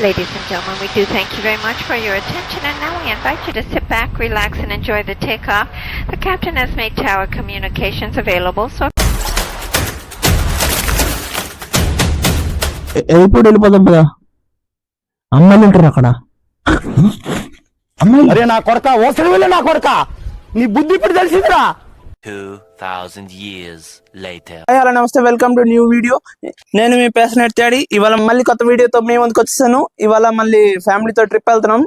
Ladies and gentlemen, we do thank you very much for your attention, and now we invite you to sit back, relax, and enjoy the takeoff. The captain has made tower communications available, so airport వెళ్ళిపోదాం కదా. అమ్మాయిలు ఉంటారు అక్కడ. అమ్మాయిలు అరే నా కొడక ఓసరి వెళ్ళి నా కొడక నీ బుద్ధి ఇప్పుడు తెలిసిందిరా. 2000 years later. హలో నమస్తే, వెల్కమ్ టు న్యూ వీడియో. నేను మీ పేషనెట్ త్యాడి. ఇవాళ మళ్ళీ కొత్త వీడియోతో మీ ముందుకు వచ్చేసాను. ఇవాళ మళ్ళీ ఫ్యామిలీతో ట్రిప్ వెళ్తున్నాం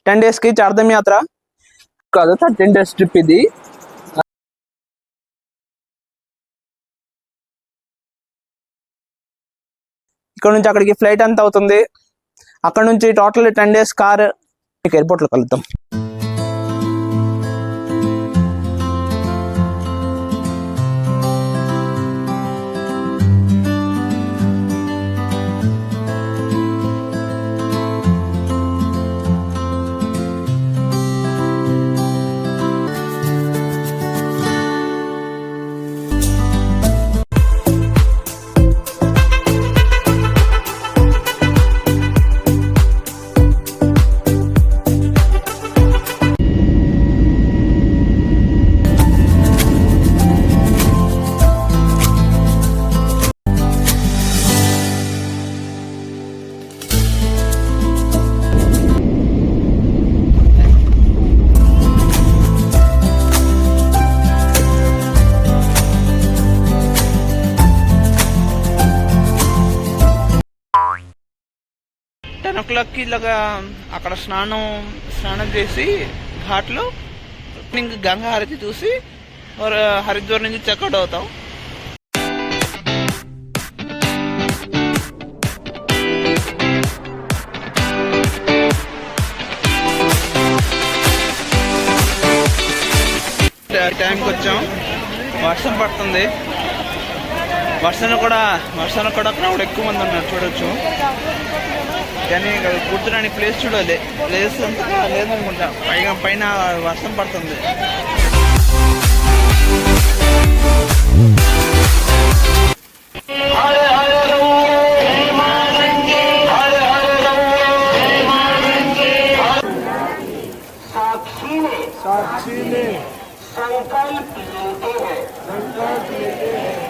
10 days కి. చార్ధమ్ యాత్ర కాదు, 13 days ట్రిప్ ఇది. ఇక్కడ నుంచి అక్కడికి ఫ్లైట్ ఎంత అవుతుంది, అక్కడ నుంచి టోటల్ 10 days కార్. ఎయిర్పోర్ట్ లో కలుద్దాం. కి ఇలాగా అక్కడ స్నానం చేసి ఘాట్లో గంగా హారతి చూసి హరిద్వార్ నుంచి చెక్అవుట్ అవుతాం. టైంకి వచ్చాం. వర్షం పడుతుంది. వర్షానికి కూడా క్రౌడ్ ఎక్కువ మంది ఉన్నారు, చూడొచ్చు. కానీ కూర్చోడానికి ప్లేస్ చూడాలి, ప్లేస్ అంతగా లేదనుకుంటా. పైన వర్షం పడుతుంది. संकल्प लेते हैं